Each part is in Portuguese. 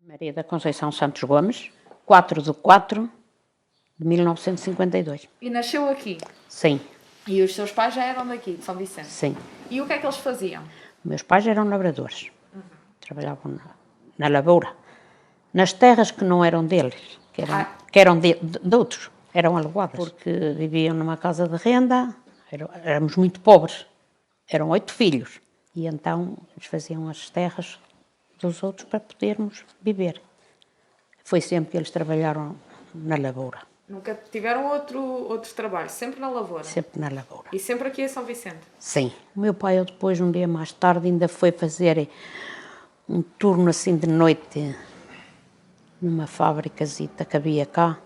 Maria da Conceição Santos Gomes, 4/4/1952. E nasceu aqui? Sim, E os seus pais já eram daqui, de São Vicente? sim. E o que é que eles faziam? Meus pais eram lavradores. Trabalhavam na lavoura. Nas terras que não eram deles, que eram de outros, eram alugadas. Porque viviam numa casa de renda, éramos muito pobres. Eram 8 filhos. E então eles faziam as terras dos outros para podermos viver. Foi sempre que eles trabalharam na lavoura. Nunca tiveram outro trabalho? Sempre na lavoura? Sempre na lavoura. E sempre aqui em São Vicente? Sim. O meu pai, depois, um dia mais tarde, ainda foi fazer um turno assim de noite numa fábricazita que havia cá.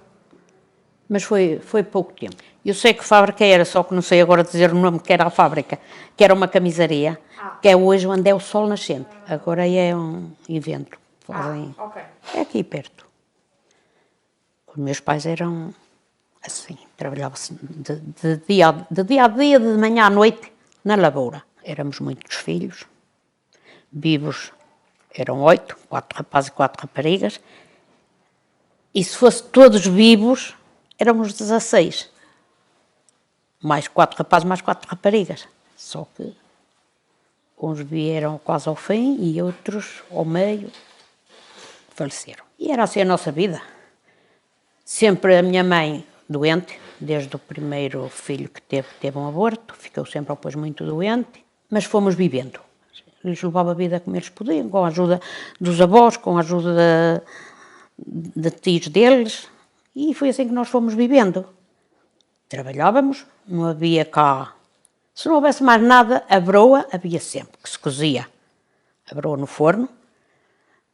Mas foi pouco tempo. Eu sei que fábrica era, só que não sei agora dizer o nome que era a fábrica, que era uma camisaria, que é hoje onde é o Sol Nascente. Agora é um evento. Ok. É aqui perto. Os meus pais eram assim, trabalhavam-se de dia a dia, de manhã à noite, na lavoura. Éramos muitos filhos, vivos eram 8, 4 rapazes e 4 raparigas, e se fosse todos vivos, éramos 16. Mais 4 rapazes, mais 4 raparigas. Só que uns vieram quase ao fim e outros ao meio faleceram. E era assim a nossa vida. Sempre a minha mãe doente, desde o primeiro filho que teve um aborto, ficou sempre depois muito doente, mas fomos vivendo. Eles levavam a vida como eles podiam, com a ajuda dos avós, com a ajuda de tios deles, e foi assim que nós fomos vivendo. Trabalhávamos, não havia cá. Se não houvesse mais nada, a broa havia sempre, que se cozia. A broa no forno,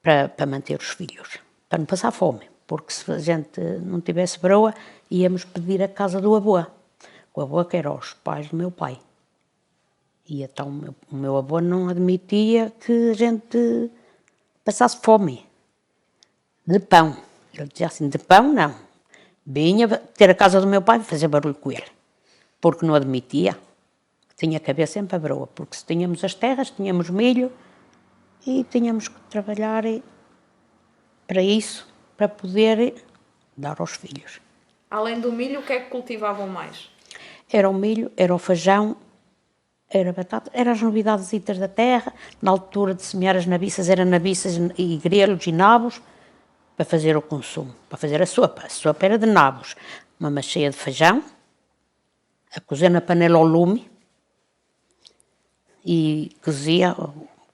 para manter os filhos, para não passar fome. Porque se a gente não tivesse broa, íamos pedir a casa do avô. O avô que era os pais do meu pai. E então o meu avô não admitia que a gente passasse fome. De pão. Ele dizia assim, de pão não. Vinha ter a casa do meu pai e fazer barulho com ele. Porque não admitia. Tinha que haver sempre a broa. Porque se tínhamos as terras, tínhamos milho e tínhamos que trabalhar para isso, para poder dar aos filhos. Além do milho, o que é que cultivavam mais? Era o milho, era o feijão, era a batata, eram as novidadesitas da terra. Na altura de semear as nabiças, eram nabiças e grelos e nabos, para fazer o consumo, para fazer a sopa. A sopa era de nabos, uma macheia de feijão, a cozer na panela ao lume, e cozia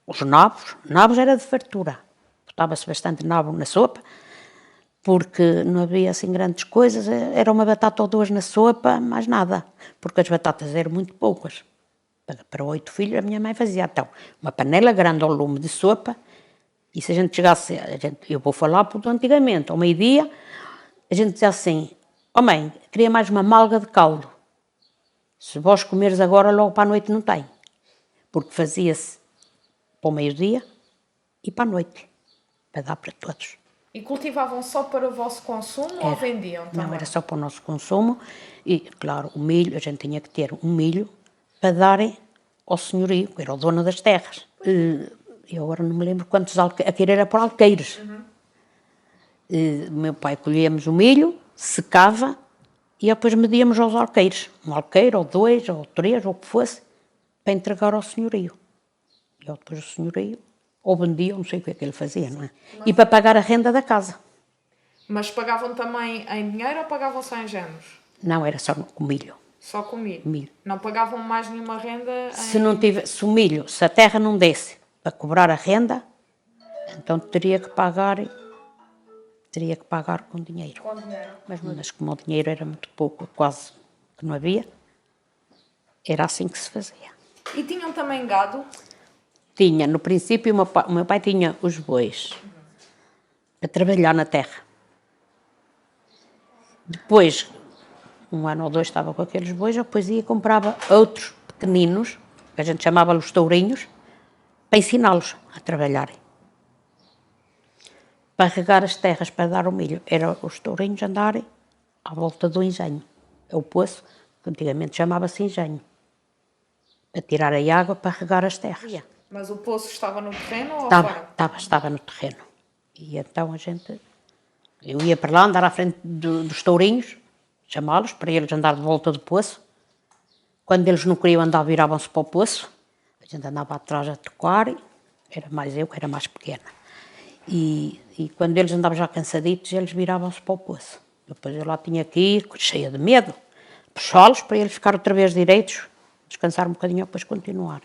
os nabos. Nabos era de fartura, botava-se bastante nabo na sopa, porque não havia assim grandes coisas, era uma batata ou duas na sopa, mais nada, porque as batatas eram muito poucas. Para 8 filhos, a minha mãe fazia então uma panela grande ao lume de sopa, e se a gente chegasse, eu vou falar porque antigamente, ao meio-dia, a gente dizia assim, mãe, queria mais uma malga de caldo. Se vós comeres agora, logo para a noite não tem. Porque fazia-se para o meio-dia e para a noite, para dar para todos. E cultivavam só para o vosso consumo ou vendiam também? Não, era só para o nosso consumo. E, claro, o milho, a gente tinha que ter um milho para darem ao senhorio, que era o dono das terras. Eu agora não me lembro quantos aquilo era por alqueires. Meu pai colhíamos o milho, secava e depois medíamos aos alqueires. Um alqueire, ou 2, ou 3, ou o que fosse, para entregar ao senhorio. E depois o senhorio ou vendia, não sei o que é que ele fazia, não é? E para pagar a renda da casa. Mas pagavam também em dinheiro ou pagavam só em géneros? Não, era só com milho. Só com milho? Milho. Não pagavam mais nenhuma renda? Se o milho, se a terra não desse para cobrar a renda, então teria que pagar com dinheiro. Com dinheiro. Mas como o dinheiro era muito pouco, quase que não havia, era assim que se fazia. E tinham também gado? Tinha, no princípio, o meu pai tinha os bois para trabalhar na terra. Depois, um ano ou dois estava com aqueles bois, eu depois ia e comprava outros pequeninos, que a gente chamava-los tourinhos, para ensiná-los a trabalharem. Para regar as terras, para dar o milho, eram os tourinhos andarem à volta do engenho. É o poço, que antigamente chamava-se engenho, para tirar a água para regar as terras. Mas o poço estava no terreno ou fora? Estava no terreno. E então eu ia para lá andar à frente dos tourinhos, chamá-los, para eles andar de volta do poço. Quando eles não queriam andar, viravam-se para o poço. A gente andava atrás a tocar, era mais eu, que era mais pequena. E quando eles andavam já cansaditos, eles viravam-se para o poço. Depois eu lá tinha que ir, cheia de medo, puxá-los para eles ficarem outra vez direitos, descansar um bocadinho e depois continuar.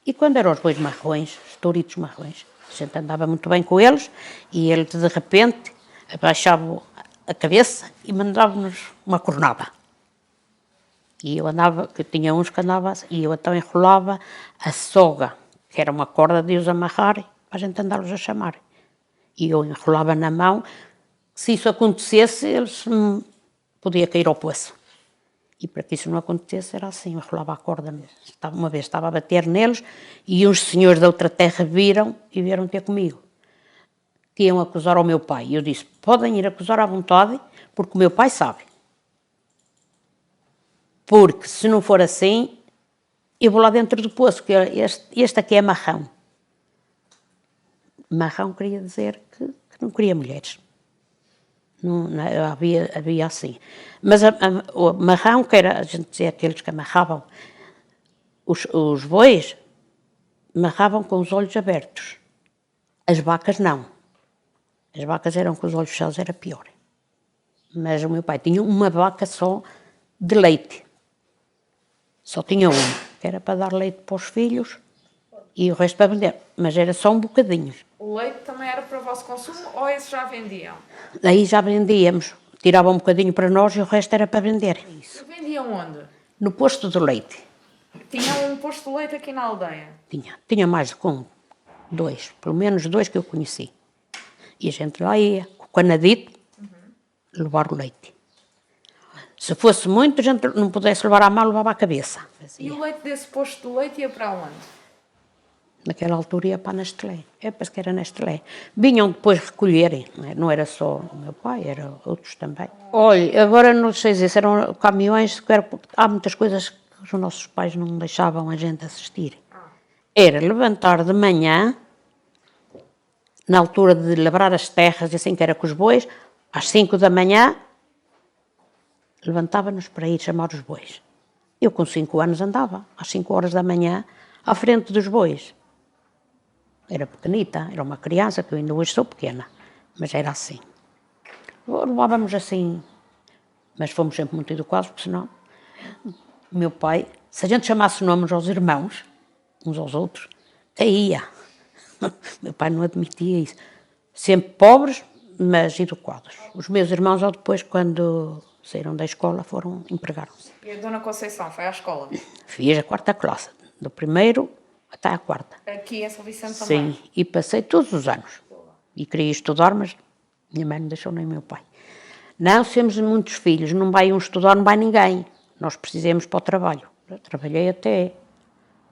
E quando eram os bois marrões, os touritos marrões, a gente andava muito bem com eles e eles de repente abaixavam a cabeça e mandavam-nos uma cornada. E eu tinha uns que andavam assim, e eu então enrolava a soga, que era uma corda de os amarrar, para a gente andar-los a chamar. E eu enrolava na mão, se isso acontecesse, eles podiam cair ao poço. E para que isso não acontecesse era assim, eu enrolava a corda. Uma vez estava a bater neles e uns senhores da outra terra viram e vieram ter comigo. Que iam acusar ao meu pai. E eu disse, podem ir acusar à vontade, porque o meu pai sabe. Porque se não for assim, eu vou lá dentro do poço, que este aqui é marrão. Marrão queria dizer que não queria mulheres. Não, havia assim. Mas o marrão, que era, a gente dizia, aqueles que amarravam os bois, amarravam com os olhos abertos. As vacas não. As vacas eram com os olhos fechados, era pior. Mas o meu pai tinha uma vaca só de leite. Só tinha uma, que era para dar leite para os filhos e o resto para vender. Mas era só um bocadinho. O leite também era para o vosso consumo ou esses já vendiam? Aí já vendíamos. Tiravam um bocadinho para nós e o resto era para vender. E vendiam onde? No posto de leite. Tinha um posto de leite aqui na aldeia? Tinha mais de dois, pelo menos dois que eu conheci. E a gente lá ia, com o canadito, levar o leite. Se fosse muito, a gente não pudesse levar à mão, levava à cabeça. E o leite desse posto de leite ia para onde? Naquela altura ia para a Nestlé. Penso que era Nestlé. Vinham depois recolherem, não era só o meu pai, eram outros também. Olha, agora não sei dizer, eram caminhões, há muitas coisas que os nossos pais não deixavam a gente assistir. Era levantar de manhã, na altura de labrar as terras, assim que era com os bois, às 5 da manhã, levantava-nos para ir chamar os bois. Eu com 5 anos andava, às 5 horas da manhã, à frente dos bois. Era pequenita, era uma criança, que eu ainda hoje sou pequena, mas era assim. Levávamos assim, mas fomos sempre muito educados, porque senão o meu pai, se a gente chamasse nomes aos irmãos, uns aos outros, caía. Meu pai não admitia isso. Sempre pobres, mas educados. Os meus irmãos, ou depois, quando saíram da escola, empregaram-se. E a Dona Conceição foi à escola? Fiz a 4ª classe, do primeiro até à 4ª. Aqui em São Vicente também? Sim, e passei todos os anos. E queria estudar, mas minha mãe não deixou, nem meu pai. Não, temos muitos filhos, não vai um estudar, não vai ninguém. Nós precisamos para o trabalho. Eu trabalhei até...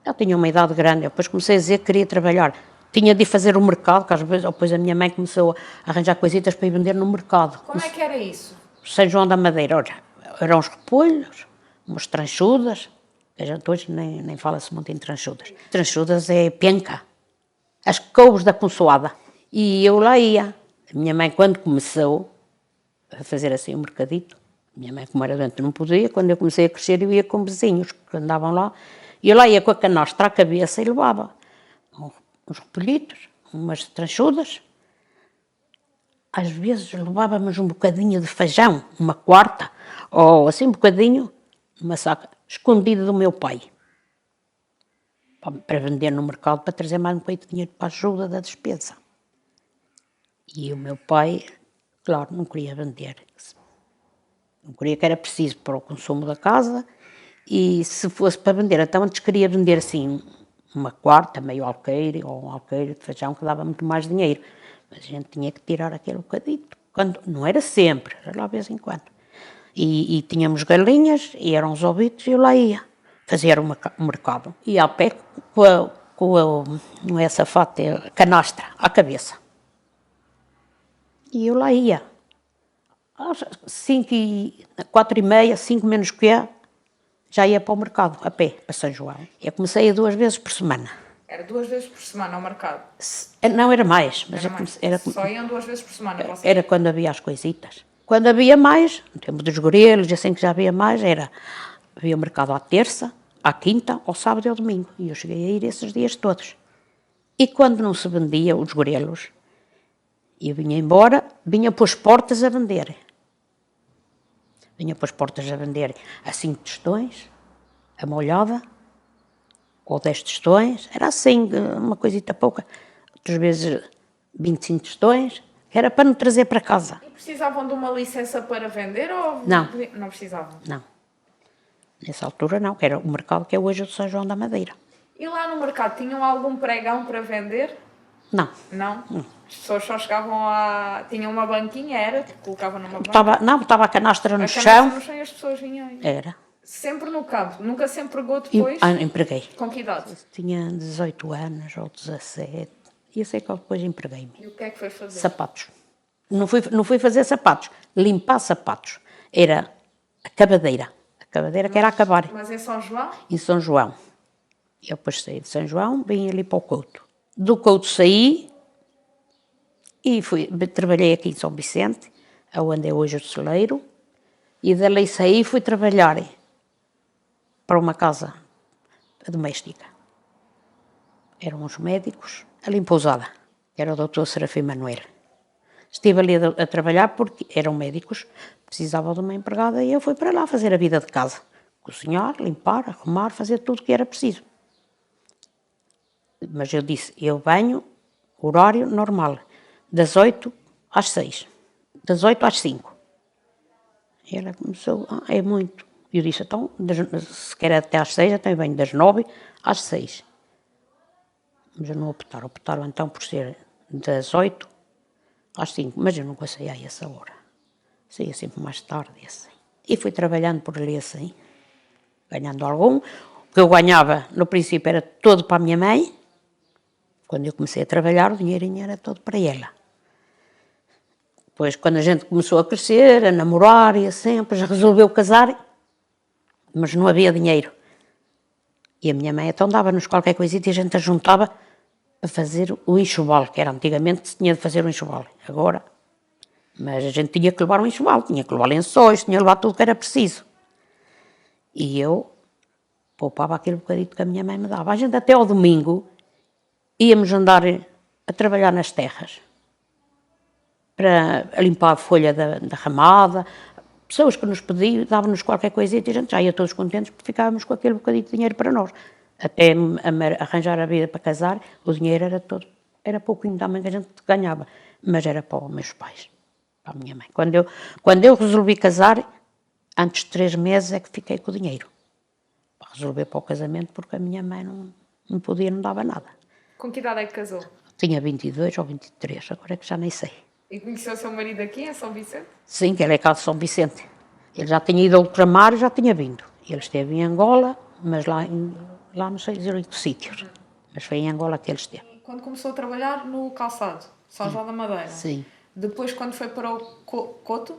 Eu tinha uma idade grande, eu depois comecei a dizer que queria trabalhar. Tinha de ir fazer o mercado, que às vezes, depois a minha mãe começou a arranjar coisitas para ir vender no mercado. Como é que era isso? São João da Madeira, olha, eram os repolhos, umas tranchudas, a gente hoje nem fala-se muito em tranchudas. Tranchudas é penca, as couves da consoada. E eu lá ia. A minha mãe, quando começou a fazer assim um mercadito, minha mãe, como era doente, não podia, quando eu comecei a crescer, eu ia com vizinhos que andavam lá, e eu lá ia com a canastra à cabeça e levava uns repolhitos, umas tranchudas. Às vezes levávamos um bocadinho de feijão, uma quarta, ou assim um bocadinho, numa saca, escondida do meu pai, para vender no mercado, para trazer mais um bocadinho de dinheiro para a ajuda da despesa. E o meu pai, claro, não queria vender. Não queria, que era preciso para o consumo da casa, e se fosse para vender, então antes queria vender assim uma quarta, meio alqueire, ou um alqueire de feijão, que dava muito mais dinheiro. Mas a gente tinha que tirar aquele bocadito. Não era sempre, era lá de vez em quando. E tínhamos galinhas, e eram os ovitos, e eu lá ia fazer o mercado. Ia a pé não é essa fata, é a canastra, à cabeça. E eu lá ia. Às 4h30, 5 menos que já ia para o mercado, a pé, para São João. Eu comecei a 2 vezes por semana. Era 2 vezes por semana ao mercado. Não, era mais, mas Era mais. era, Só iam 2 vezes por semana, vocês. era quando havia as coisitas. Quando havia mais, no tempo dos gorelos, assim que já havia mais, havia o mercado à terça, à quinta, ao sábado e ao domingo. E eu cheguei a ir esses dias todos. E quando não se vendia os gorelos, eu vinha embora, vinha para as portas a vender. Vinha para as portas a vender a 5 tostões, a molhada, ou 10 tostões, era assim, uma coisita pouca. Outras vezes 25 tostões, era para não trazer para casa. E precisavam de uma licença para vender ou... Não. Não precisavam? Não. Nessa altura não, que era o mercado que é hoje o de São João da Madeira. E lá no mercado tinham algum pregão para vender? Não. Não? As pessoas só chegavam lá... Tinham uma banquinha, era? Que colocavam numa banca? Estava a canastra no A chão. canastra no chão e as pessoas vinham aí. Era. Sempre no campo? Nunca se empregou depois? Empreguei. Com que idade? Tinha 18 anos ou 17. E eu sei que depois empreguei-me. E o que é que foi fazer? Sapatos. Não fui fazer sapatos, limpar sapatos. Era a cavadeira. A cavadeira que era acabar. Mas em São João? Em São João. Eu depois saí de São João, vim ali para o Couto. Do Couto saí e trabalhei aqui em São Vicente, onde é hoje o celeiro, e dali saí e fui trabalhar para uma casa doméstica. Eram os médicos, ali em Pousada, que era o Dr. Serafim Manuel. Estive ali a trabalhar porque eram médicos, precisavam de uma empregada e eu fui para lá fazer a vida de casa. Cozinhar, limpar, arrumar, fazer tudo o que era preciso. Mas eu disse, eu venho, horário normal, das 8 às 6, das 8 às 5. E ela começou, é muito. E eu disse, então, se quer até às 6, então eu venho das 9 às 6. Mas eu não optaram então por ser das 8 às 5, mas eu nunca saía a essa hora. Saía sempre mais tarde, assim. E fui trabalhando por ali assim, ganhando algum. O que eu ganhava, no princípio, era todo para a minha mãe. Quando eu comecei a trabalhar, o dinheirinho era todo para ela. Depois, quando a gente começou a crescer, a namorar e assim, depois resolveu casar, mas não havia dinheiro. E a minha mãe então dava-nos qualquer coisita e a gente juntava para fazer o enxoval, que era antigamente se tinha de fazer o enxoval. Agora, mas a gente tinha que levar um enxoval, tinha que levar lençóis, tinha que levar tudo que era preciso. E eu poupava aquele bocadinho que a minha mãe me dava. A gente até ao domingo íamos andar a trabalhar nas terras, para limpar a folha da ramada, pessoas que nos pediam, davam-nos qualquer coisa e a gente já ia todos contentes porque ficávamos com aquele bocadinho de dinheiro para nós. Até arranjar a vida para casar, o dinheiro era todo, era pouquinho também que a gente ganhava, mas era para os meus pais, para a minha mãe. Quando eu resolvi casar, antes de 3 meses é que fiquei com o dinheiro, para resolver para o casamento, porque a minha mãe não podia, não dava nada. Com que idade é que casou? Tinha 22 ou 23, agora é que já nem sei. E conheceu o seu marido aqui em São Vicente? Sim, que ele é cá de São Vicente. Ele já tinha ido ao ultramar e já tinha vindo. Ele esteve em Angola, mas lá não sei dizer em que sítios. Mas foi em Angola que ele esteve. Quando começou a trabalhar no calçado, São João da Madeira? Sim. Depois, quando foi para o Couto?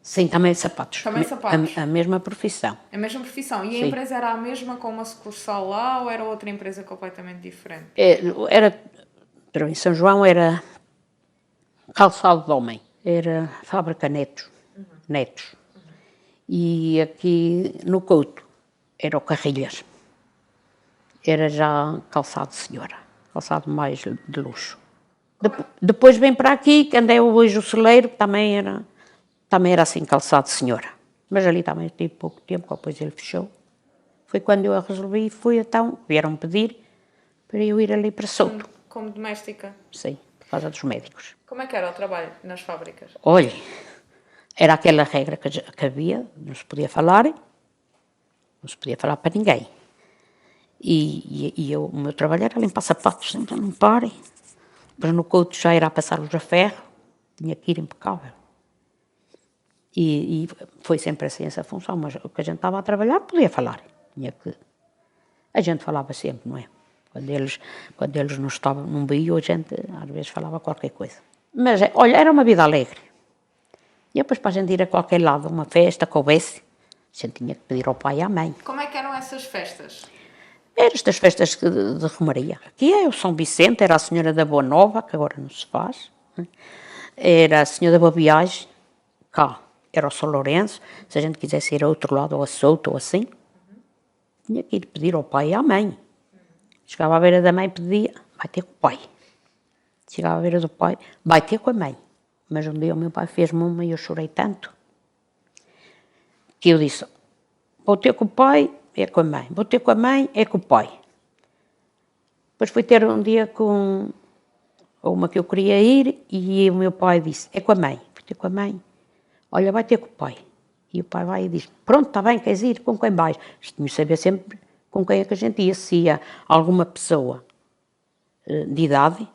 Sim, também sapatos. Também sapatos. A mesma profissão. A mesma profissão. E a Sim. empresa era a mesma com uma sucursal lá ou era outra empresa completamente diferente? Em São João era calçado de homem. Era fábrica netos. E aqui no Couto era o Carrilhas. Era já calçado de senhora. Calçado mais de luxo. Depois vem para aqui, que andei hoje o celeiro, que também era assim calçado de senhora. Mas ali também tive pouco tempo, depois ele fechou. Foi quando eu a resolvi e fui então, vieram pedir para eu ir ali para Souto. Como doméstica? Sim, por causa dos médicos. Como é que era o trabalho nas fábricas? Olha, era aquela regra que havia, não se podia falar para ninguém. E o meu trabalho era limpar sapatos, sempre a limpar. Depois no Couto já era a passar-los a ferro, tinha que ir impecável. E foi sempre assim essa função, mas o que a gente estava a trabalhar podia falar. A gente falava sempre, não é? Quando eles não estavam, não viam, a gente às vezes falava qualquer coisa. Mas, olha, era uma vida alegre. E depois para a gente ir a qualquer lado, uma festa que houvesse, a gente tinha que pedir ao pai e à mãe. Como é que eram essas festas? Era estas festas de Romaria. Aqui é o São Vicente, era a Senhora da Boa Nova, que agora não se faz. Era a Senhora da Boa Viagem, cá era o São Lourenço. Se a gente quisesse ir a outro lado, ou a Souto, ou assim, tinha que ir pedir ao pai e à mãe. Chegava à beira da mãe e pedia, vai ter com o pai. Chegava à beira do pai, vai ter com a mãe. Mas um dia o meu pai fez-me uma e eu chorei tanto, que eu disse, vou ter com o pai, é com a mãe. Vou ter com a mãe, é com o pai. Depois fui ter um dia com uma que eu queria ir e o meu pai disse, é com a mãe. Fui ter com a mãe. Olha, vai ter com o pai. E o pai vai e diz, pronto, está bem, queres ir? Com quem vais? Tinha de saber sempre com quem é que a gente ia. Se ia alguma pessoa de idade,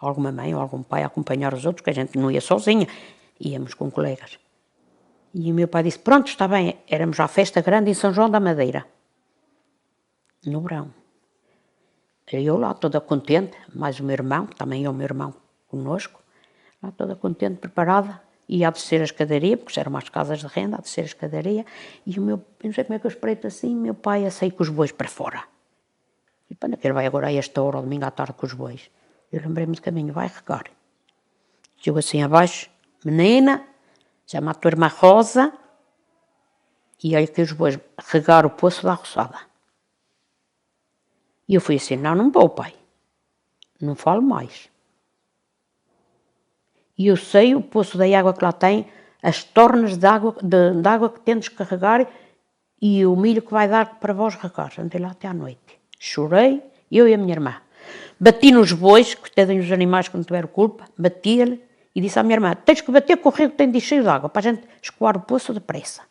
alguma mãe ou algum pai a acompanhar os outros, que a gente não ia sozinha, íamos com colegas. E o meu pai disse, pronto, está bem, éramos à festa grande em São João da Madeira, no verão. Eu lá toda contente, mais o meu irmão, também é o meu irmão connosco, lá toda contente, preparada, ia a descer a escadaria, porque eram umas casas de renda, a descer a escadaria, e o meu, não sei como é que eu espreito assim, meu pai a sair com os bois para fora. E para que ele vai agora a esta hora, ao domingo à tarde, com os bois? Eu lembrei-me de caminho, vai regar. Chegou assim abaixo, menina, chama a tua irmã Rosa, e olha que os bois regar o poço da roçada. E eu fui assim, não vou, pai, não falo mais. E eu sei o poço da água que lá tem, as tornas de água que temos que carregar e o milho que vai dar para vós regar. Andei lá até à noite. Chorei, eu e a minha irmã. Bati nos bois, coitadinhos dos animais que não tiveram culpa, bati-lhe e disse à minha irmã, tens que bater que o rio tem de cheio de água, para a gente escoar o poço depressa.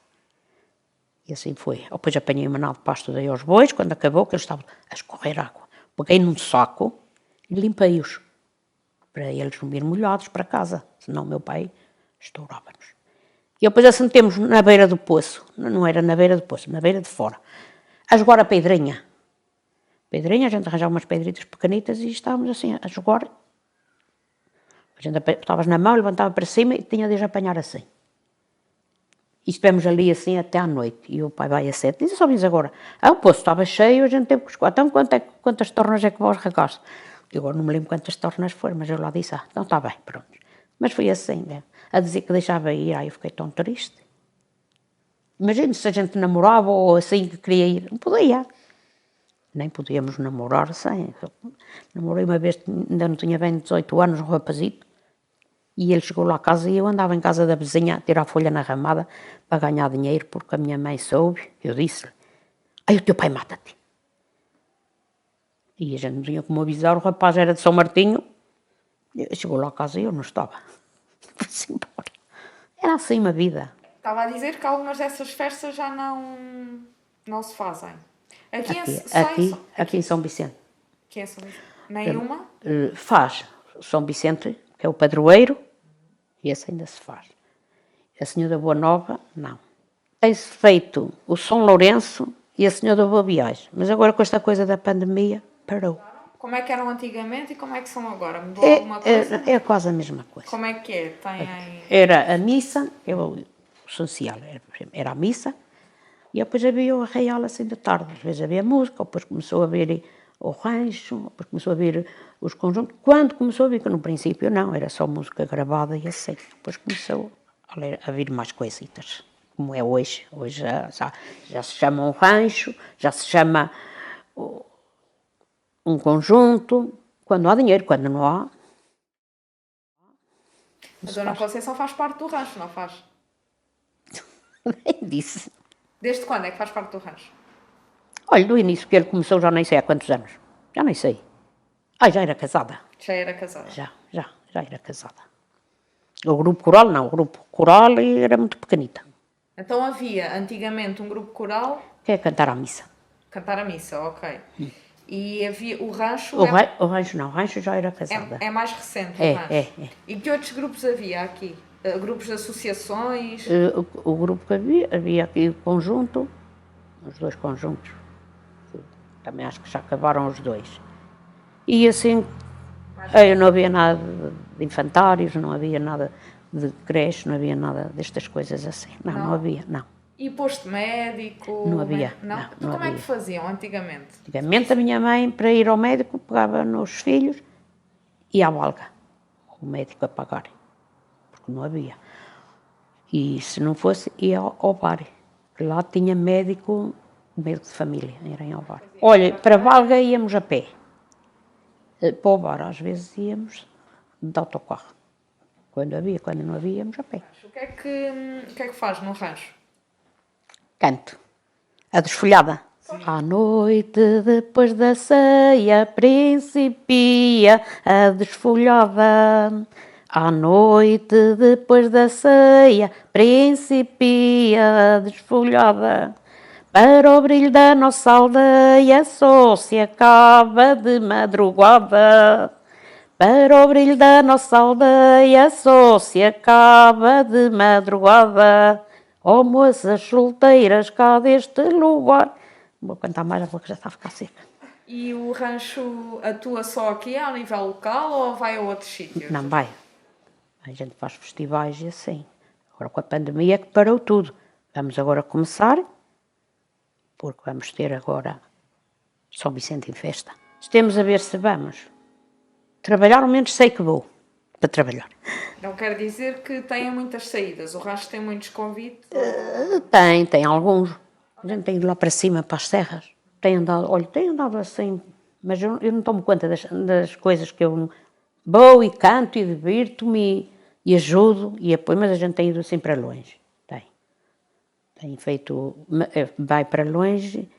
E assim foi. Depois apanhei uma nave de pasto, dei aos bois, quando acabou, que eles estavam a escorrer água. Peguei num saco e limpei-os, para eles não virem molhados para casa, senão o meu pai estourava-nos. E depois assentemos na beira do poço, não era na beira do poço, na beira de fora, a jogar a pedrinha. Pedrinha, a gente arranjava umas pedritas pequenitas e estávamos assim a jogar. A gente estavas na mão, levantava para cima e tinha de apanhar assim. E estivemos ali assim até à noite. E o pai vai a 7, diz, só vens agora. O poço estava cheio, a gente teve que escoar. Então quantas tornas é que vós regaste? Eu agora não me lembro quantas tornas foram, mas eu lá disse, então está bem, pronto. Mas foi assim, né? A dizer que deixava ir, eu fiquei tão triste. Imagina se a gente namorava ou assim que queria ir, não podia. Nem podíamos namorar sem. Namorei uma vez, ainda não tinha bem 18 anos, um rapazito, e ele chegou lá a casa e eu andava em casa da vizinha a tirar folha na ramada para ganhar dinheiro, porque a minha mãe soube, eu disse-lhe, ai, o teu pai mata-te. E a gente não tinha como avisar, o rapaz era de São Martinho, chegou lá a casa e eu não estava. Foi-se embora. Era assim uma vida. Estava a dizer que algumas dessas festas já não se fazem. Aqui em São Vicente. Que é São Vicente? Nenhuma? Faz. São Vicente, que é o padroeiro, e esse ainda se faz. A Senhora da Boa Nova, não. Tem-se feito o São Lourenço e a Senhora da Boa Viagem, mas agora com esta coisa da pandemia, parou. Como é que eram antigamente e como é que são agora? Mudou alguma coisa? É quase a mesma coisa. Como é que é? Era a missa, o essencial, era a missa, e depois havia o arraial assim de tarde. Às vezes havia música, depois começou a haver o rancho, depois começou a haver os conjuntos. Quando começou a vir, que no princípio não, era só música gravada e assim. Depois começou a vir mais coisitas, como é hoje. Hoje já se chama um rancho, já se chama um conjunto, quando há dinheiro, quando não há. A Dona Conceição faz parte do rancho, não faz? Nem disse. Desde quando é que faz parte do rancho? Olha, do início que ele começou, já nem sei há quantos anos. Já nem sei. Já era casada. Já era casada? Já era casada. O grupo coral não, o grupo coral era muito pequenita. Então havia antigamente um grupo coral... Que é cantar a missa. Cantar a missa, ok. E havia o rancho... O rancho não, o rancho já era casada. É mais recente o rancho. É. E que outros grupos havia aqui? Grupos de associações? O grupo que havia aqui o conjunto, os dois conjuntos. Também acho que já acabaram os dois. E assim, não havia nada de infantários, não havia nada de creche, não havia nada destas coisas assim. Não havia, não. E posto médico? Não havia, Não? não, Então não como é havia. que faziam antigamente? Antigamente a minha mãe, para ir ao médico, pegava nos filhos e à balga, o médico a pagar, porque não havia. E se não fosse, ia ao bar, que lá tinha médico de família, era em Ovar. Olha, para Valga íamos a pé. Para o bar, às vezes íamos de autocarro. Quando havia, quando não havia, íamos a pé. O que é que faz no rancho? Canto. A desfolhada. À noite, depois da ceia, principia a desfolhada. À noite, depois da ceia, principia a desfolhada. Para o brilho da nossa aldeia, só se acaba de madrugada. Para o brilho da nossa aldeia, só se acaba de madrugada. Ó moças solteiras cá deste lugar. Vou cantar mais, a boca já está a ficar seca. E o rancho atua só aqui a nível local ou vai a outros sítios? Não vai. A gente faz festivais e assim. Agora com a pandemia é que parou tudo. Vamos agora começar, porque vamos ter agora São Vicente em festa. Temos a ver se vamos. Trabalhar, ao menos sei que vou para trabalhar. Não quer dizer que tenha muitas saídas. O rancho tem muitos convites? Tem alguns. A gente tem ido lá para cima, para as serras. Tem andado assim, mas eu não tomo conta das coisas que eu vou e canto e divirto-me e ajudo e apoio, mas a gente tem ido assim para longe. Tem feito, vai para longe,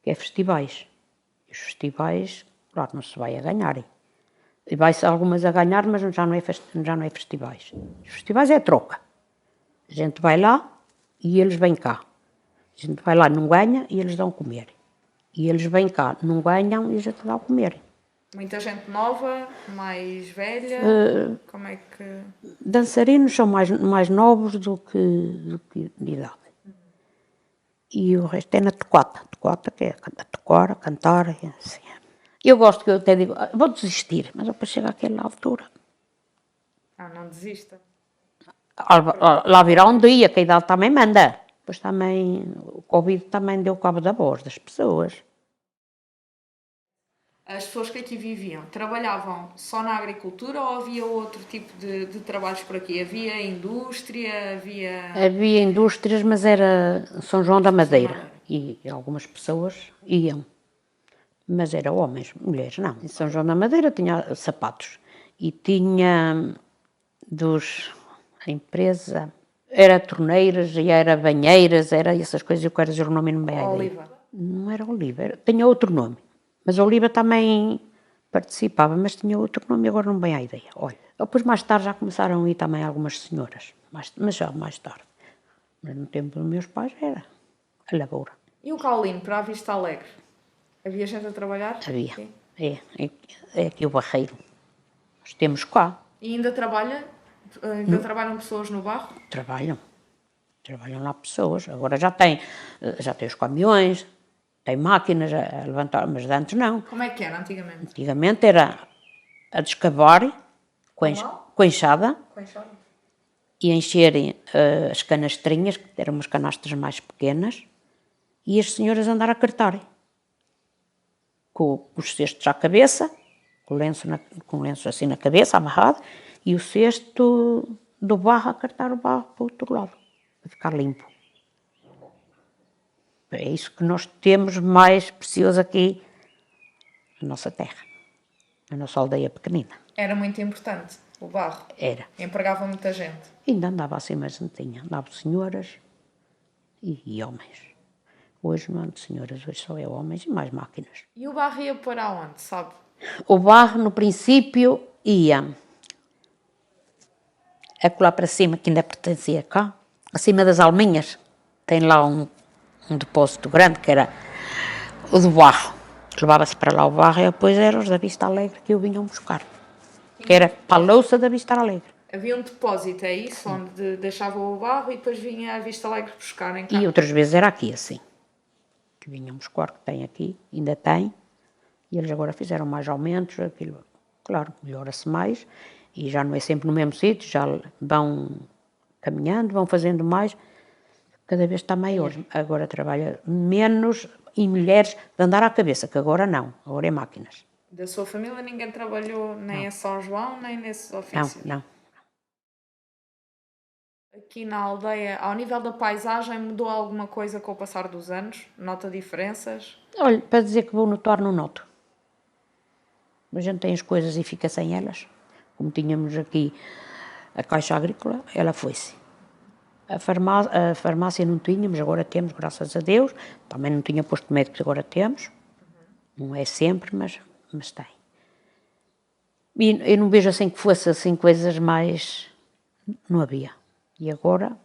que é festivais. E os festivais, claro, não se vai a ganhar. E vai-se algumas a ganhar, mas já não é festivais. Os festivais é troca. A gente vai lá e eles vêm cá. A gente vai lá, não ganha e eles dão a comer. E eles vêm cá, não ganham e a gente dá a comer. Muita gente nova, mais velha? Como é que... Dançarinos são mais novos do que de idade. E o resto é na toccata. Toccata que é a tocar, a cantar, e assim. Eu gosto que eu até digo, vou desistir, mas depois chega àquela altura. não desista. Lá virá um dia que a idade também manda. Depois também, o Covid também deu cabo da voz das pessoas. As pessoas que aqui viviam trabalhavam só na agricultura ou havia outro tipo de trabalhos por aqui? Havia indústria, Havia indústrias, mas era São João da Madeira. E algumas pessoas iam. Mas era homens, mulheres não. Em São João da Madeira tinha sapatos. E tinha a empresa, era torneiras e era banheiras, era essas coisas, eu quero dizer o nome e não me ideia. Oliva. Não era Oliva, tinha outro nome. Mas a Oliva também participava, mas tinha outro nome e agora não me vem à ideia. Olha, depois mais tarde já começaram a ir também algumas senhoras, mas já mais tarde. Mas no tempo dos meus pais era a lavoura. E o Caulino, para a Vista Alegre? Havia gente a trabalhar? Havia. É aqui o Barreiro. Nós temos cá. E ainda trabalha? Ainda trabalham pessoas no barro? Trabalham lá pessoas. Agora já tem os caminhões, tem máquinas a levantar, mas antes não. Como é que era antigamente? Antigamente era a descavar com a enxada e encherem as canastrinhas, que eram umas canastras mais pequenas, e as senhoras andar a cartar. Com os cestos à cabeça, com o lenço assim na cabeça, amarrado, e o cesto do barro a cartar o barro para o outro lado, para ficar limpo. É isso que nós temos mais precioso aqui na nossa terra, na nossa aldeia pequenina. Era muito importante o barro? Era. Empregava muita gente? Ainda andava assim, mas não tinha. Andava senhoras e homens. Hoje não ando senhoras, hoje só é homens e mais máquinas. E o barro ia para onde, sabe? O barro, no princípio, ia acolá para cima, que ainda pertencia cá, acima das Alminhas, tem lá um depósito grande, que era o do barro. Levava-se para lá o barro e depois eram os da Vista Alegre que o vinham buscar. Que era para a louça da Vista Alegre. Havia um depósito, é isso? Onde deixavam o barro e depois vinha a Vista Alegre buscar em casa? E outras vezes era aqui assim. Que vinham buscar, que tem aqui, ainda tem. E eles agora fizeram mais aumentos, aquilo, claro, melhora-se mais. E já não é sempre no mesmo sítio, já vão caminhando, vão fazendo mais. cada vez está maior. Agora trabalha menos em mulheres de andar à cabeça, que agora não, agora é máquinas. Da sua família ninguém trabalhou nem em São João, nem nesses Não, ofícios? não. Aqui na aldeia, ao nível da paisagem, mudou alguma coisa com o passar dos anos? Nota diferenças? Olha, para dizer que vou notar, não noto. A gente tem as coisas e fica sem elas. Como tínhamos aqui a Caixa Agrícola, ela foi-se. A farmácia não tínhamos, agora temos, graças a Deus. Também não tinha posto médico, agora temos. Não é sempre, mas tem. E eu não vejo assim que fosse assim coisas mais... Não havia. E agora,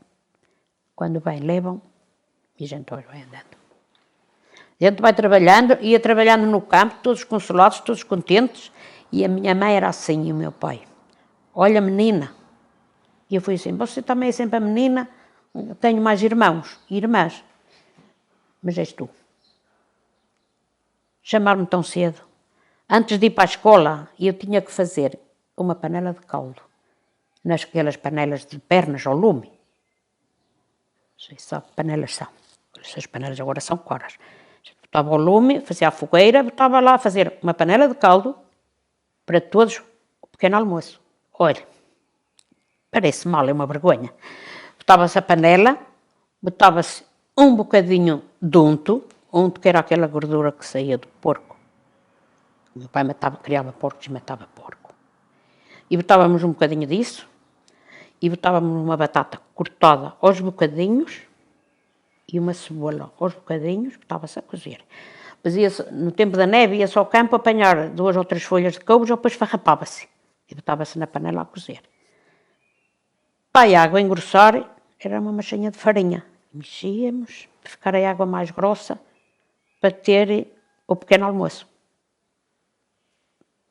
quando vem, levam e a gente vai andando. A gente vai trabalhando, ia trabalhando no campo, todos consolados, todos contentes. E a minha mãe era assim, e o meu pai. Olha, menina. E eu fui assim, você também é sempre a menina, eu tenho mais irmãos e irmãs. Mas és tu. Chamar-me tão cedo. Antes de ir para a escola, eu tinha que fazer uma panela de caldo. Nasquelas panelas de pernas ao lume. Não sei se sabe que panelas são. Essas panelas agora são caras. Botava ao lume, fazia a fogueira, botava lá a fazer uma panela de caldo para todos o pequeno almoço. Olha, parece mal, é uma vergonha. Botava-se a panela, botava-se um bocadinho de unto que era aquela gordura que saía do porco. O meu pai criava porcos e matava porco. E botávamos um bocadinho disso, e botávamos uma batata cortada aos bocadinhos, e uma cebola aos bocadinhos, botava-se a cozer. Fazia-se, no tempo da neve, ia-se ao campo apanhar 2 ou 3 folhas de couves, ou depois farrapava-se, e botava-se na panela a cozer. Para a água engrossar, era uma machinha de farinha. Mexíamos, para ficar a água mais grossa, para ter o pequeno almoço.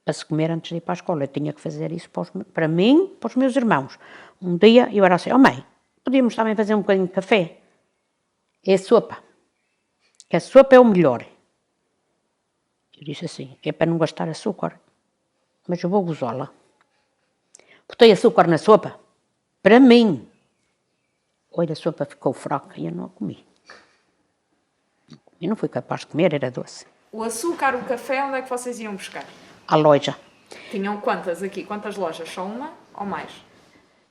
Para se comer antes de ir para a escola. Eu tinha que fazer isso para mim, para os meus irmãos. Um dia eu era assim, mãe, podíamos também fazer um bocadinho de café? É sopa. Que a sopa é o melhor. Eu disse assim, é para não gastar açúcar, mas eu vou gozá-la. Botei açúcar na sopa, para mim. Olha, a sopa ficou fraca e eu não a comi. Eu não fui capaz de comer, era doce. O açúcar, o café, onde é que vocês iam buscar? À loja. Tinham quantas aqui? Quantas lojas? Só uma ou mais?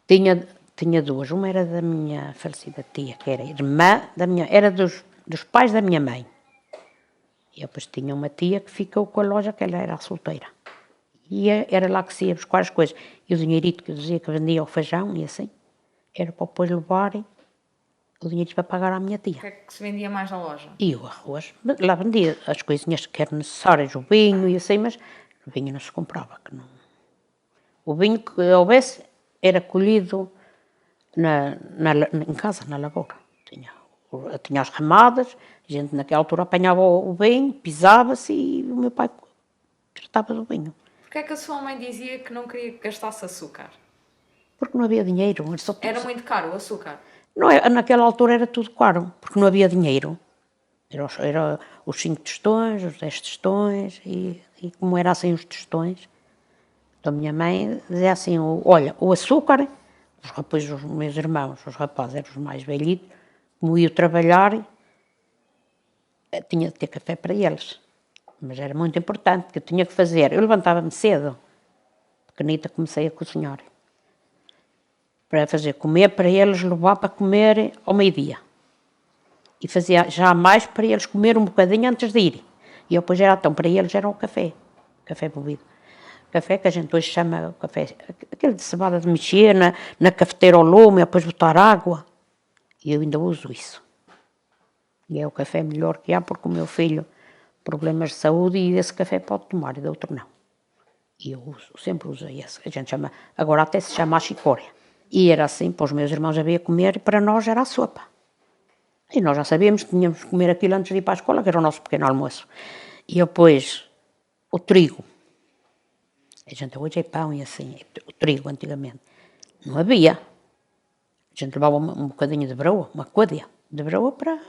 Tinha 2. Uma era da minha falecida tia, que era irmã da minha... Era dos pais da minha mãe. E depois tinha uma tia que ficou com a loja, que ela era solteira. E era lá que se ia buscar as coisas. E o dinheirito que eu dizia que vendia o feijão e assim, era para depois levarem o dinheiro para pagar à minha tia. O que é que se vendia mais na loja? E o arroz. Lá vendia as coisinhas que eram necessárias, o vinho e assim, mas o vinho não se comprava. Que não... O vinho que houvesse era colhido em casa, na lavoura. Tinha as remadas, a gente naquela altura apanhava o vinho, pisava-se e o meu pai tratava do vinho. Porquê é que a sua mãe dizia que não queria que gastasse açúcar? Porque não havia dinheiro. Era muito caro o açúcar? Não, naquela altura era tudo caro, porque não havia dinheiro. Era os 5 tostões, os 10 tostões, e como era assim os tostões, então a minha mãe dizia assim, olha, o açúcar, depois os meus irmãos, os rapazes eram os mais velhitos, como iam trabalhar, tinha de ter café para eles. Mas era muito importante, porque eu tinha que fazer. Eu levantava-me cedo, pequenita, comecei a cozinhar. Para fazer comer, para eles levar para comer ao meio-dia. E fazia já mais para eles comer um bocadinho antes de ir. E depois era então, para eles era o café bebido. Café que a gente hoje chama café, aquele de cevada de mexer, na cafeteira ao lume, depois botar água. E eu ainda uso isso. E é o café melhor que há, porque o meu filho problemas de saúde e esse café pode tomar e de outro não. E eu sempre usei esse, a gente chama, agora até se chama a chicória. E era assim, para os meus irmãos havia comer e para nós era a sopa. E nós já sabíamos que tínhamos que comer aquilo antes de ir para a escola, que era o nosso pequeno almoço. E depois, o trigo. A gente hoje é pão e assim, o trigo antigamente. Não havia. A gente levava um bocadinho de broa, uma côdea de broa para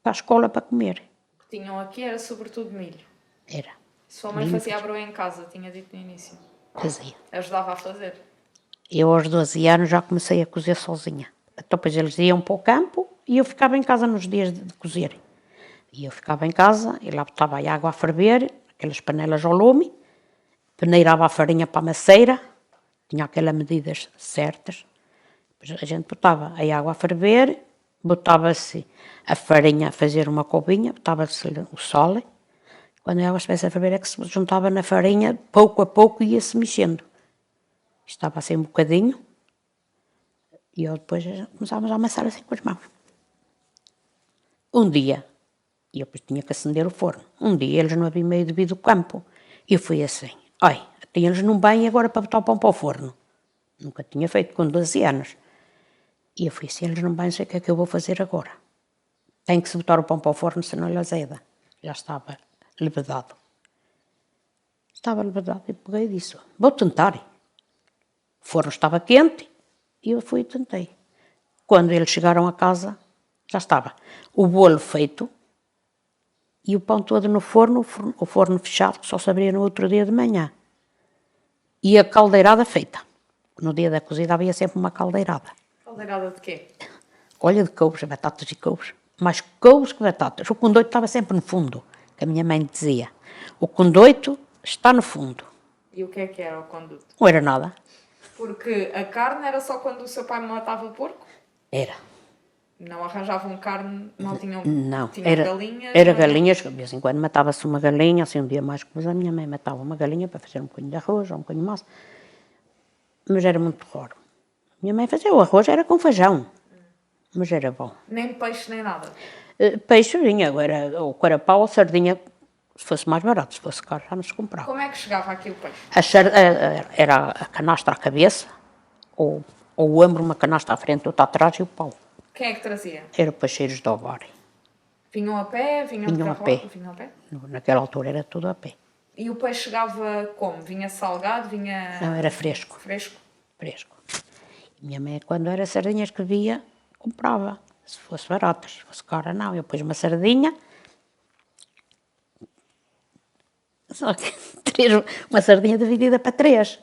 a escola para comer. O que tinham aqui era sobretudo milho. Era. Sua mãe fazia a broa em casa, tinha dito no início. Fazia. Ajudava a fazer. Eu aos 12 anos já comecei a cozer sozinha. Então depois eles iam para o campo e eu ficava em casa nos dias de cozer. E eu ficava em casa e lá botava a água a ferver, aquelas panelas ao lume, peneirava a farinha para a maceira, tinha aquelas medidas certas. Depois a gente botava a água a ferver, botava-se a farinha a fazer uma cobinha, botava-se o sal. Quando a água estivesse a ferver é que se juntava na farinha, pouco a pouco ia-se mexendo. Estava assim um bocadinho e eu depois começávamos a amassar assim com as mãos. Um dia, e eu depois tinha que acender o forno, um dia eles não haviam meio de vir do campo e eu fui assim, olha, eles não vêm agora para botar o pão para o forno. Nunca tinha feito com 12 anos. E eu fui assim, eles não vêm, sei o que é que eu vou fazer agora. Tem que se botar o pão para o forno, senão ele azeda. Já estava levedado. Estava levedado e peguei e disse, vou tentar. O forno estava quente e eu fui e tentei. Quando eles chegaram a casa, já estava o bolo feito e o pão todo no forno, o forno fechado, que só se abria no outro dia de manhã. E a caldeirada feita. No dia da cozida havia sempre uma caldeirada. Caldeirada de quê? Olha de couves, batatas e couves. Mais couves que batatas. O condoito estava sempre no fundo, que a minha mãe dizia. O condoito está no fundo. E o que era o conduto? Não era nada. Porque a carne era só quando o seu pai matava porco? Era. Não arranjavam carne, não tinham, Não, tinham galinhas? era galinhas, de vez em quando matava-se uma galinha, assim um dia mais que a minha mãe matava uma galinha para fazer um bocadinho de arroz ou um bocadinho de massa, mas era muito raro. Minha mãe fazia o arroz, era com feijão, mas era bom. Nem peixe, nem nada? Peixe vinha, agora, ou carapau ou sardinha, se fosse mais barato, se fosse caro já não se comprava. Como é que chegava aqui o peixe? Era a canastra à cabeça, ou o ombro, uma canastra à frente, outra atrás e o pau. Quem é que trazia? Era peixeiros de Ovar. Vinham a pé? Vinham Vinham de a carroça? pé. Vinham a pé? Naquela altura era tudo a pé. E o peixe chegava como? Vinha salgado? Vinha Não, era fresco. fresco? Fresco. E minha mãe, quando era sardinhas que via, comprava. Se fosse baratas, se fosse cara, não. Eu pus uma sardinha, só que uma sardinha dividida para 3.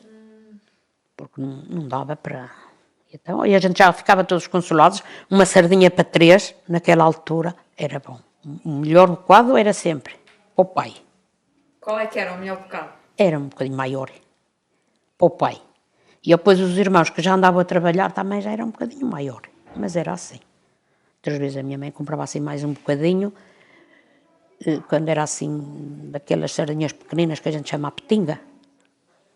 Porque não dava para... Então, e a gente já ficava todos consolados. Uma sardinha para 3, naquela altura, era bom. O melhor bocado era sempre para o pai. Qual é que era o melhor bocado? Era um bocadinho maior para o pai. E depois os irmãos que já andavam a trabalhar também já era um bocadinho maior. Mas era assim. Outras vezes a minha mãe comprava assim mais um bocadinho, quando era assim, daquelas sardinhas pequeninas que a gente chama a petinga,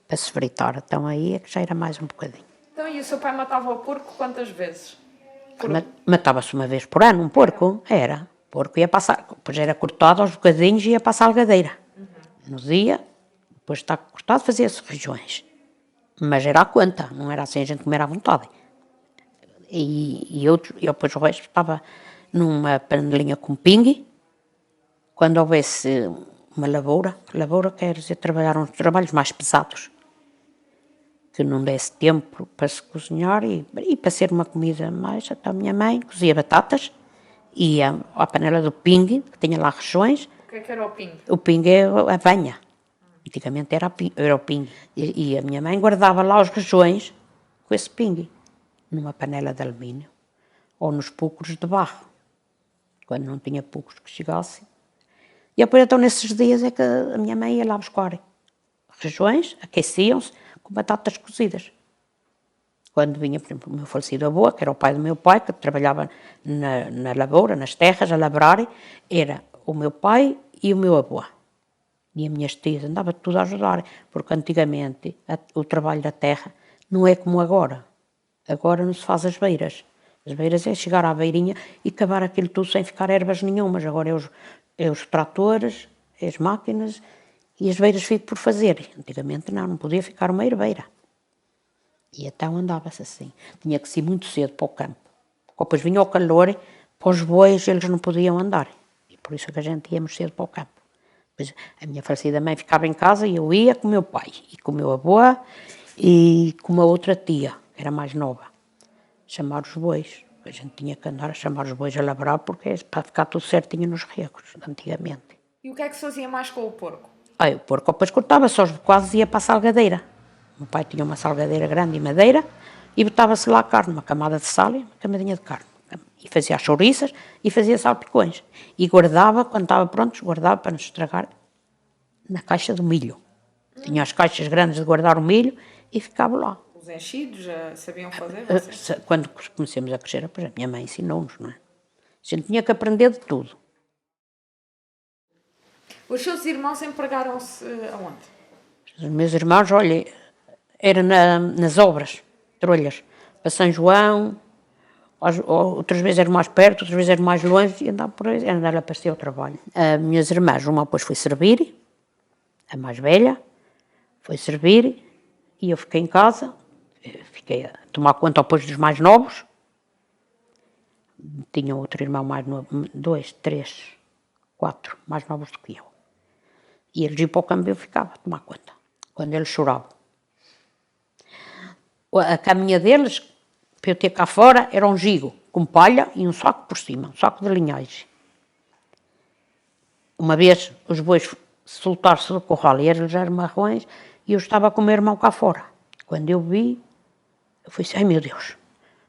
para se fritar. Então aí é que já era mais um bocadinho. Então, e o seu pai matava o porco quantas vezes? Matava-se uma vez por ano um porco, era. O porco ia passar, depois era cortado aos bocadinhos e ia para a salgadeira. No dia, depois de estar cortado, fazia-se regiões. Mas era à conta, não era assim a gente comer à vontade. E eu depois o resto estava numa panelinha com pingue. Quando houvesse uma lavoura quer dizer trabalhar uns trabalhos mais pesados, que não desse tempo para se cozinhar e para ser uma comida mais. Até a minha mãe cozia batatas, ia à panela do pingue, que tinha lá regiões. O que era o pingue? O pingue é a banha. Antigamente era o pingue. E a minha mãe guardava lá os regiões com esse pingue, numa panela de alumínio, ou nos púcaros de barro, quando não tinha púcaros que chegassem. E depois, então, nesses dias é que a minha mãe ia lá buscar regiões, aqueciam-se com batatas cozidas. Quando vinha, por exemplo, o meu falecido avô, que era o pai do meu pai, que trabalhava na lavoura, nas terras, a labrar, era o meu pai e o meu avô. E as minhas tias andava tudo a ajudar, porque antigamente o trabalho da terra não é como agora. Agora não se faz as beiras. As beiras é chegar à beirinha e cavar aquilo tudo sem ficar ervas nenhumas. Agora é os tratores, é as máquinas e as beiras fico por fazer. Antigamente não podia ficar uma herbeira. E então andava-se assim. Tinha que ir muito cedo para o campo. Depois vinha o calor, para os bois eles não podiam andar. E por isso que a gente íamos cedo para o campo. Depois a minha falecida mãe ficava em casa e eu ia com o meu pai e com o meu avô e com uma outra tia, que era mais nova, chamar os bois. A gente tinha que andar a chamar os bois a labrar porque é para ficar tudo certinho nos regos, antigamente. E o que é que se fazia mais com o porco? O porco depois cortava-se aos bocados e ia para a salgadeira. O meu pai tinha uma salgadeira grande de madeira e botava-se lá a carne, uma camada de sal e uma camadinha de carne. e fazia as chouriças e fazia salpicões. E guardava, quando estava pronto, guardava para não estragar na caixa do milho. Tinha as caixas grandes de guardar o milho e ficava lá. Os enchidos já sabiam fazer vocês? Quando comecemos a crescer, pois a minha mãe ensinou-nos, não é? A gente tinha que aprender de tudo. Os seus irmãos empregaram-se aonde? Os meus irmãos, olha, era nas obras, trolhas, para São João, outras vezes eram mais perto, outras vezes eram mais longe, e andava por aí, andava a passear ao trabalho. As minhas irmãs, uma depois foi servir, a mais velha, foi servir, e eu fiquei em casa, fiquei a tomar conta depois dos mais novos. Tinha outro irmão mais novo, 2, 3, 4 mais novos do que eu. E eles iam para o campo e eu ficava a tomar conta, quando eles choravam. A caminha deles, para eu ter cá fora, era um gigo, com palha e um saco por cima, um saco de linhagem. Uma vez os bois soltaram-se do corral e eles eram marrões e eu estava com o meu irmão cá fora. Quando eu vi, eu fui assim, ai meu Deus,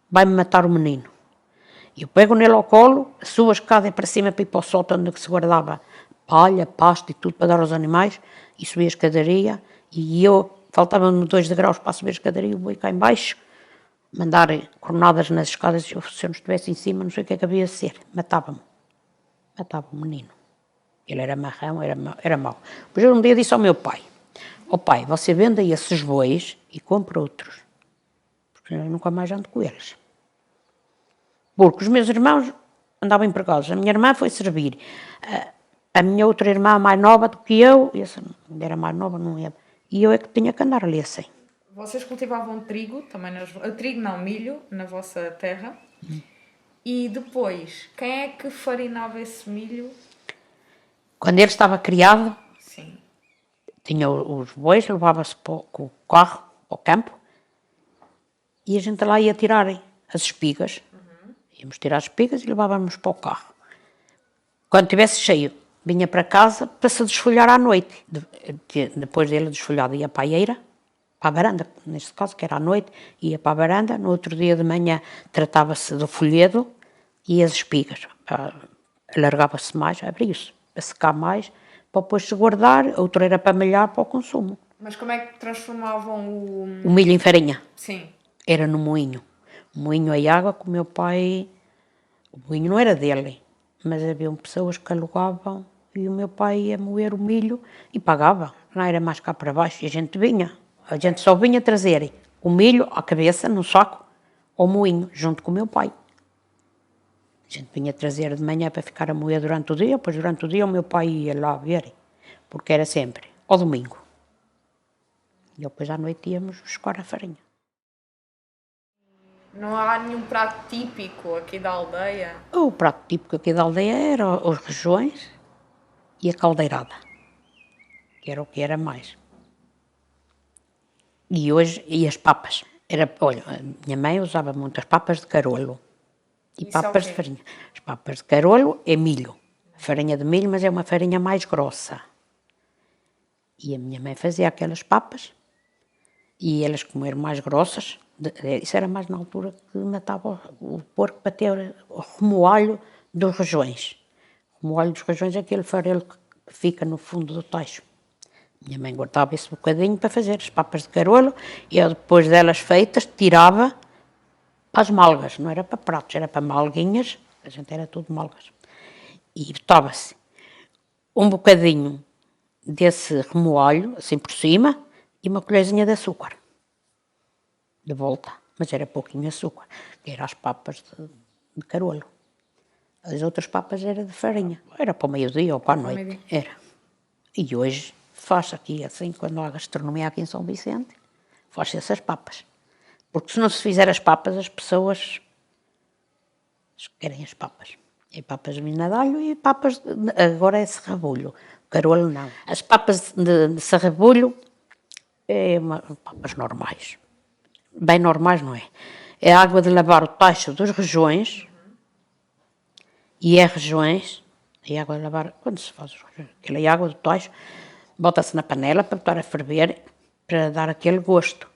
vai-me matar o menino. E eu pego nele ao colo, subo a escada para cima para ir para o sótão onde se guardava palha, pasto e tudo para dar aos animais, e subi a escadaria, e eu, faltavam-me 2 degraus para subir a escadaria, o boi cá em baixo, mandar coronadas nas escadas, se eu não estivesse em cima, não sei o que é que havia de ser, matava-me o menino. Ele era marrão, era mau. Depois eu um dia disse ao meu pai, ó pai, você vende aí esses bois e compra outros, porque eu nunca mais ando com eles. Porque os meus irmãos andavam empregados, a minha irmã foi servir, a minha outra irmã mais nova do que eu, essa ainda era mais nova, não ia, e eu é que tinha que andar ali assim. Vocês cultivavam trigo, também trigo não, milho, na vossa terra. E depois, quem é que farinava esse milho? Quando ele estava criado, Sim. tinha os bois, levava-se com o carro ao campo, e a gente lá ia tirar as espigas. Íamos tirar as espigas e levávamos para o carro. Quando estivesse cheio, vinha para casa para se desfolhar à noite. Depois dele desfolhado, ia para a eira, para a varanda, neste caso, que era à noite, ia para a varanda. No outro dia de manhã tratava-se do folhedo e as espigas. Alargava-se mais, abria-se, para secar mais, para depois se guardar. Outro era para malhar para o consumo. Mas como é que transformavam O milho em farinha. Sim. Era no moinho. O moinho a água que o meu pai... O moinho não era dele, mas haviam pessoas que alugavam e o meu pai ia moer o milho e pagava. Não era mais cá para baixo e a gente vinha. A gente só vinha trazer o milho à cabeça, no saco, ao moinho, junto com o meu pai. A gente vinha trazer de manhã para ficar a moer durante o dia, pois durante o dia o meu pai ia lá ver, porque era sempre ao domingo. E depois à noite íamos buscar a farinha. Não há nenhum prato típico aqui da aldeia? O prato típico aqui da aldeia era os rojões e a caldeirada, que era o que era mais. E hoje, e as papas. Olha, a minha mãe usava muitas papas de carolo e papas de farinha. As papas de carolo é milho, farinha de milho, mas é uma farinha mais grossa. E a minha mãe fazia aquelas papas e elas, como eram mais grossas, isso era mais na altura que matava o porco para ter o remoalho dos rojões. O remoalho dos rojões é aquele farelo que fica no fundo do tacho. Minha mãe guardava esse bocadinho para fazer as papas de carolo e eu, depois delas feitas, tirava para as malgas. Não era para pratos, era para malguinhas. A gente era tudo malgas. E botava-se um bocadinho desse remoalho, assim por cima, e uma colherzinha de açúcar. De volta, mas era pouquinho açúcar, que eram as papas de carolo. As outras papas eram de farinha, era para o meio-dia ou para a noite, era. E hoje faz aqui assim, quando há gastronomia aqui em São Vicente, faz essas papas. Porque se não se fizer as papas, as pessoas querem as papas. É papas de vinagre e papas, agora é serrabulho, carolo não. As papas de serrabulho é papas normais. Bem normais, não é? É a água de lavar o tacho dos rojões e é rojões, é água de lavar, quando se faz os rojões, aquela é água do tacho, bota-se na panela para botar a ferver, para dar aquele gosto.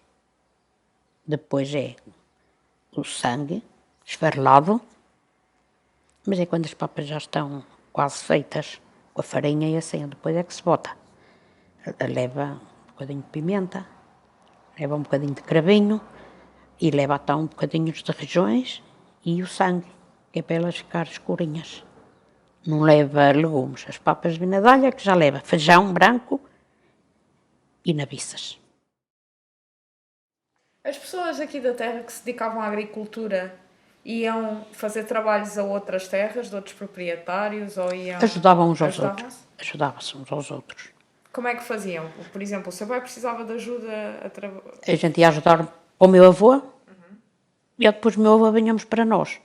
Depois é o sangue esfarelado Mas é quando as papas já estão quase feitas, com a farinha e assim, depois é que se bota. Leva um bocadinho de pimenta, leva um bocadinho de cravinho e leva até um bocadinho de regiões e o sangue, que é para elas ficarem escurinhas. Não leva legumes. As papas de vinagre que já leva feijão branco e nabiças. As pessoas aqui da terra que se dedicavam à agricultura iam fazer trabalhos a outras terras, de outros proprietários, ou iam... Ajudavam uns aos outros. Ajudavam-se? Ajudavam-se uns aos outros. Como é que faziam? Por exemplo, o seu pai precisava de ajuda A gente ia ajudar o meu avô e depois o meu avô vinhamos para nós.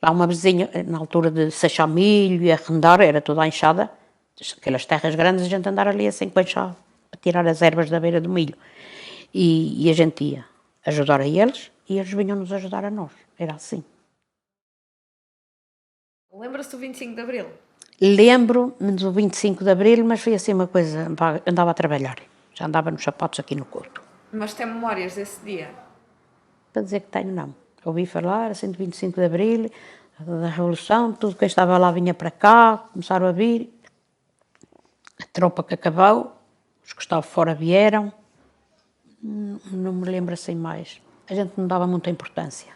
Lá uma vizinha, na altura de seixar milho e arrendar, era toda a enxada, aquelas terras grandes, a gente andar ali assim com a enxada, para tirar as ervas da beira do milho. E a gente ia ajudar a eles e eles vinham-nos ajudar a nós. Era assim. Lembra-se do 25 de Abril? Lembro-me do 25 de Abril, mas foi assim uma coisa, andava a trabalhar, já andava nos sapatos aqui no Couto. Mas tem memórias desse dia? Para dizer que tenho, não. Ouvi falar, assim, do 25 de Abril, da Revolução, tudo quem estava lá vinha para cá, começaram a vir, a tropa que acabou, os que estavam fora vieram, não me lembro assim mais. A gente não dava muita importância.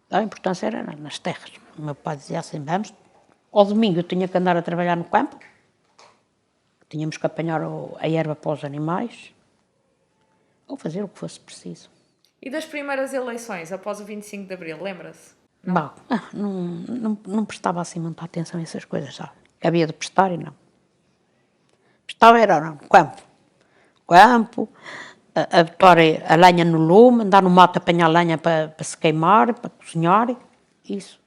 A importância era nas terras. O meu pai dizia assim, vamos, ao domingo eu tinha que andar a trabalhar no campo, tínhamos que apanhar a erva para os animais, ou fazer o que fosse preciso. E das primeiras eleições, após o 25 de Abril, lembra-se? Bom, não prestava assim muita atenção a essas coisas, sabe? Que havia de prestar e não. Prestava era no campo. Campo, a botar a lenha no lume, andar no mato a apanhar lenha para se queimar, para cozinhar, isso.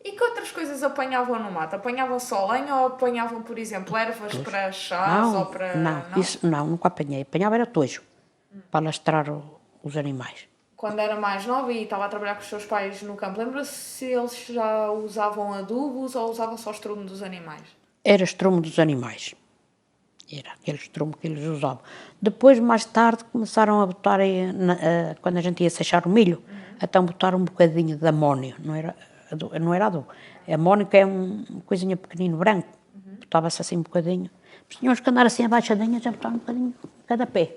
E que outras coisas apanhavam no mato? Apanhavam só lenha ou apanhavam, por exemplo, ervas para chás ou para... Não, isso não, nunca apanhei. Apanhava era tojo, para lastrar os animais. Quando era mais nova e estava a trabalhar com os seus pais no campo, lembra-se se eles já usavam adubos ou usavam só estrume dos animais? Era estrume dos animais. Era aquele estrume que eles usavam. Depois, mais tarde, começaram a botar, quando a gente ia seixar o milho, então botaram um bocadinho de amónio, não era adubo. Amónio que é uma coisinha pequenino, branco, botava-se assim um bocadinho. Mas tínhamos que andar assim abaixadinhas, a botar um bocadinho cada pé.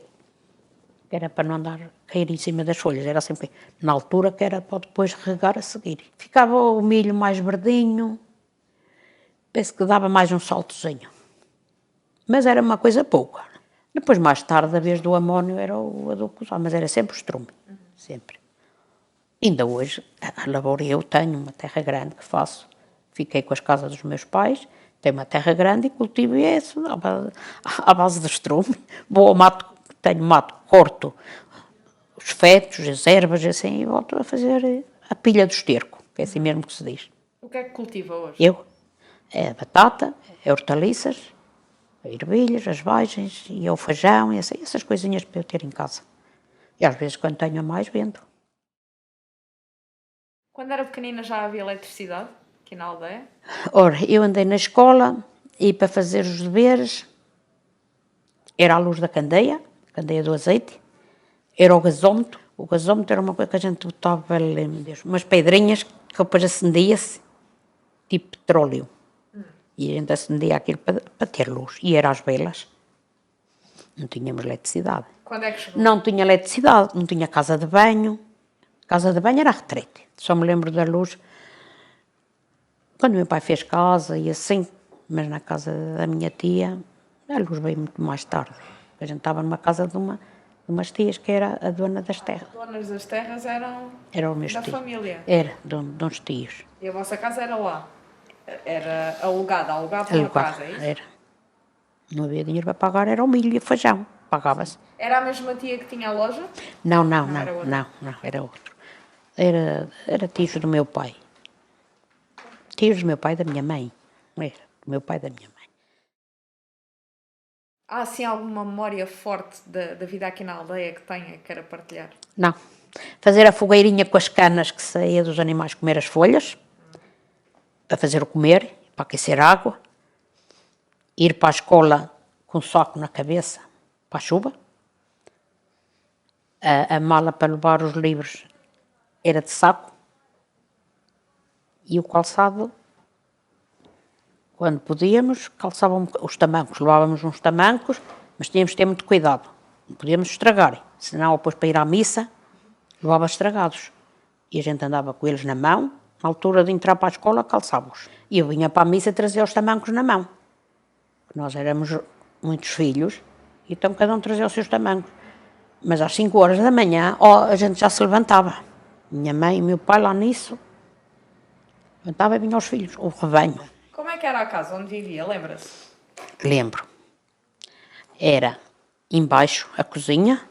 Que era para não andar, cair em cima das folhas, era assim, na altura que era para depois regar a seguir. Ficava o milho mais verdinho, penso que dava mais um saltozinho. Mas era uma coisa pouca. Depois, mais tarde, a vez do amónio, era o adubo que usava, mas era sempre o estrume, sempre. Ainda hoje, a lavoura eu tenho uma terra grande que faço, fiquei com as casas dos meus pais, tenho uma terra grande e cultivo isso à base de estrume. Vou ao mato, tenho mato, corto os fetos, as ervas, assim, e volto a fazer a pilha do esterco, que é assim mesmo que se diz. O que é que cultiva hoje? Eu? É a batata, é hortaliças, ervilhas, as vagens, e o feijão, e assim, essas coisinhas para eu ter em casa. E às vezes, quando tenho a mais, vendo. Quando era pequenina já havia eletricidade aqui na aldeia? Ora, eu andei na escola e para fazer os deveres era a luz da candeia do azeite, era o gasómetro. O gasómetro era uma coisa que a gente botava, umas pedrinhas que depois acendia-se, tipo petróleo. E a gente acendia aquilo para ter luz. E era as velas. Não tínhamos eletricidade. Quando é que chegou? Não tinha eletricidade, não tinha casa de banho. Casa de banho era a retrete. Só me lembro da luz quando meu pai fez casa e assim, mas na casa da minha tia, a luz veio muito mais tarde. A gente estava numa casa de umas tias que era a dona das terras. As donas das terras eram Era o meu da tio. família. Era, de uns tios. E a vossa casa era lá? Era alugada uma casa, é isso? Era. Não havia dinheiro para pagar, era o milho e o feijão. Pagava-se. Era a mesma tia que tinha a loja? Não, era outro. era outro. Era tios do meu pai. Tios do meu pai e da minha mãe. Era, do meu pai e da minha mãe. Há assim alguma memória forte da vida aqui na aldeia que tenha, que queira partilhar? Não. Fazer a fogueirinha com as canas que saía dos animais comer as folhas, para fazer o comer, para aquecer água, ir para a escola com um saco na cabeça, para a chuva, a mala para levar os livros era de saco, E o calçado, quando podíamos, calçávamos os tamancos, levávamos uns tamancos, mas tínhamos de ter muito cuidado, não podíamos estragar, senão depois para ir à missa, levava estragados. E a gente andava com eles na mão, na altura de entrar para a escola, calçávamos. E eu vinha para a missa e trazia os tamancos na mão. Nós éramos muitos filhos, então cada um trazia os seus tamancos. Mas às 5 horas da manhã, a gente já se levantava. Minha mãe e meu pai lá nisso, levantava e vinham os filhos, o rebanho. Como é que era a casa onde vivia? Lembra-se? Lembro. Era embaixo a cozinha,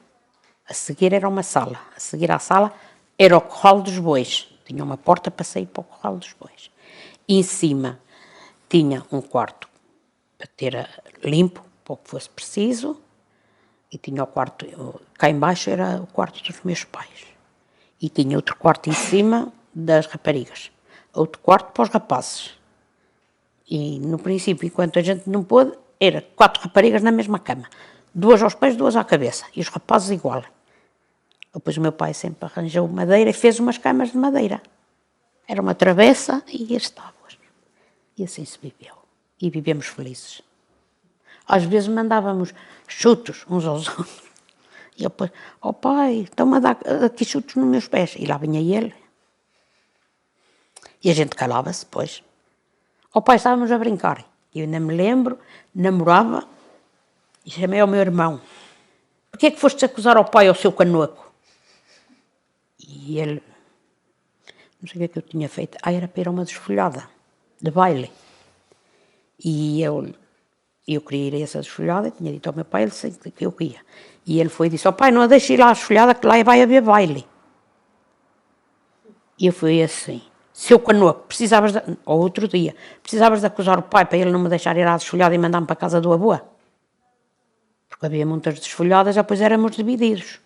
a seguir era uma sala. A seguir à sala era o corral dos bois. Tinha uma porta para sair para o corral dos bois. E em cima tinha um quarto para ter limpo, para o que fosse preciso. E tinha o quarto, cá embaixo era o quarto dos meus pais. E tinha outro quarto em cima das raparigas. Outro quarto para os rapazes. E no princípio, enquanto a gente não pôde, era 4 raparigas na mesma cama. 2 aos pés, 2 à cabeça. E os rapazes igual. Depois o meu pai sempre arranjou madeira e fez umas camas de madeira. Era uma travessa e as tábuas. E assim se viveu. E vivemos felizes. Às vezes mandávamos chutos uns aos outros. E eu depois, pai, estão-me a dar aqui chutos nos meus pés. E lá vinha ele. E a gente calava-se, depois. Pai, estávamos a brincar. E eu ainda me lembro, namorava, e chamei ao meu irmão. Porquê é que foste acusar ao pai ao seu canoco? E ele, não sei o que eu tinha feito. Era para ir a uma desfolhada, de baile. E eu queria ir a essa desfolhada, e tinha dito ao meu pai, ele disse que eu ia. E ele foi e disse, pai, não a deixe ir lá à desfolhada, que lá vai haver baile. E eu fui assim, seu canoco, precisavas de, ou outro dia, precisavas de acusar o pai para ele não me deixar ir à desfolhada e mandar-me para a casa do avô? Porque havia muitas desfolhadas, depois éramos divididos.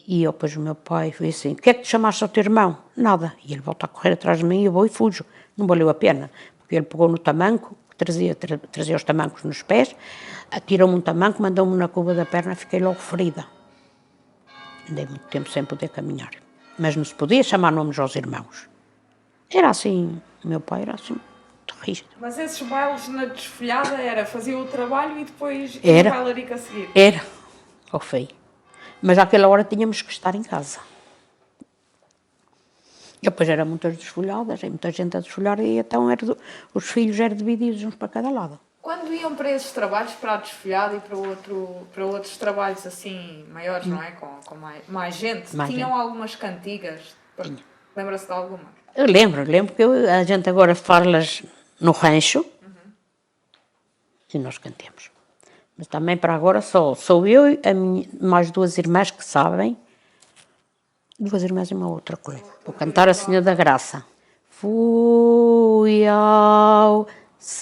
E eu, depois o meu pai foi assim, o que é que te chamaste ao teu irmão? Nada. E ele volta a correr atrás de mim e eu vou e fujo. Não valeu a pena, porque ele pegou no tamanco, trazia os tamancos nos pés, atirou-me um tamanco, mandou-me na curva da perna, fiquei logo ferida. Andei muito tempo sem poder caminhar. Mas não se podia chamar nomes aos irmãos. Era assim, o meu pai era assim, muito rígido. Mas esses bailes na desfolhada era fazer o trabalho e depois Era. a bailarica a seguir? Era, ao feio. Mas àquela hora tínhamos que estar em casa. E depois eram muitas desfolhadas, muita gente a desfolhar, e então os filhos eram divididos uns para cada lado. Quando iam para esses trabalhos, para a desfolhada e para outros trabalhos assim maiores, não é? Com mais gente, tinham algumas cantigas? Lembra-se de alguma? Eu lembro que a gente agora fala-las no rancho, e nós cantemos. Mas também para agora sou eu e mais 2 irmãs que sabem, 2 irmãs e uma outra coisa. Vou cantar a Senhora da Graça. Fui ao Senhor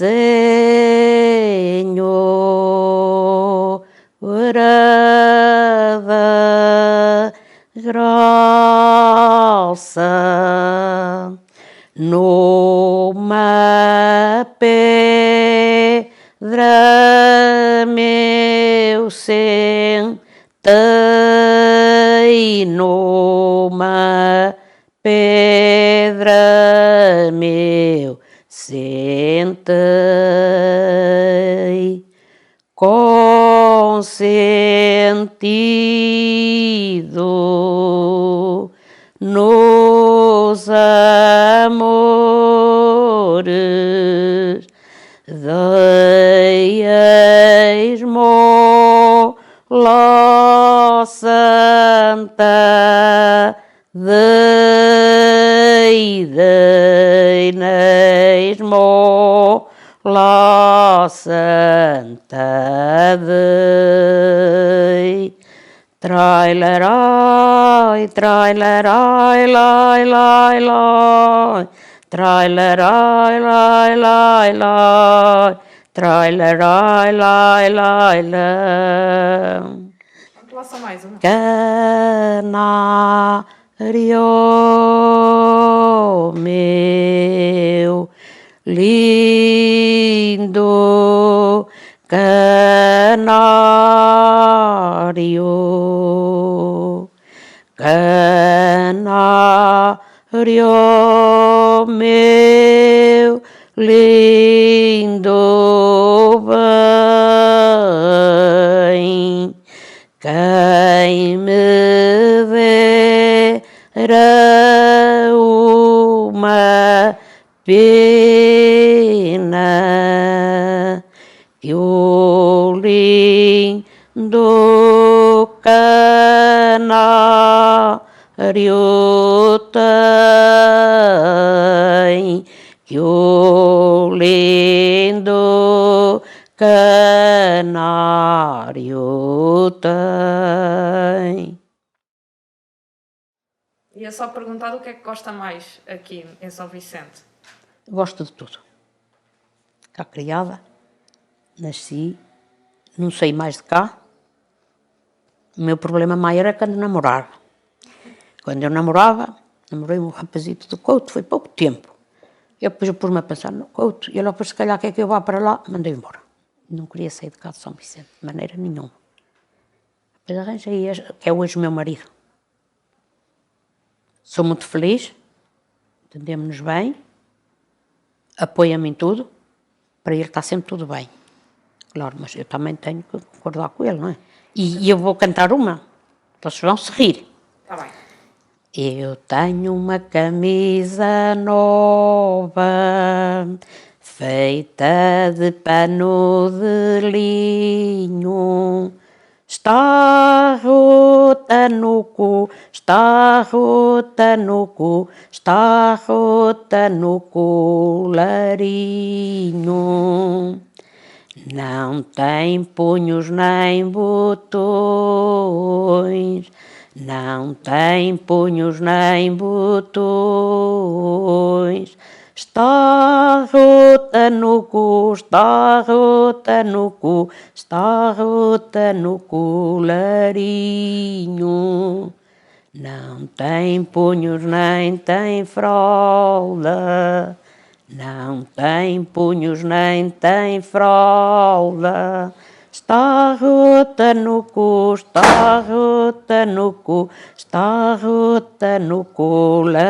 da graça numa pedra meu sentei numa pedra meu sentei com sentido nos amores dei esmola santa dei na esmola santa dei trailerai, trailerai, lai, lai, lai, trailerai, lai, lai, lai, trailerai, lai, lai, lai. Vamos lá só mais uma. Canário meu lindo canário, canário ó meu lindo bem, quem me dera uma pena que o lindo canário tem, que o lindo canário tem. E é só perguntar o que é que gosta mais aqui em São Vicente. Gosto de tudo. Cá criada, nasci, não saí mais de cá. O meu problema maior era quando namorava. Quando eu namorava, namorei um rapazito do Couto, foi pouco tempo. Eu depois pus-me a pensar no Couto, e ele depois, se calhar, quer que eu vá para lá, mandei embora. Não queria sair de cá de São Vicente, de maneira nenhuma. Depois arranjei, que é hoje o meu marido. Sou muito feliz, entendemos-nos bem, apoia-me em tudo, para ele está sempre tudo bem. Claro, mas eu também tenho que concordar com ele, não é? E eu vou cantar uma, vocês vão se rir. Está bem. Eu tenho uma camisa nova, feita de pano de linho. Está rota no cu, está rota no cu, está rota no colarinho. Não tem punhos nem botões, não tem punhos nem botões. Está rota no cu, está rota no cu, está rota no colarinho. Não tem punhos nem tem fralda, não tem punhos nem tem fralda. Está rota no cu, está rota no cu, está rota no colarinho.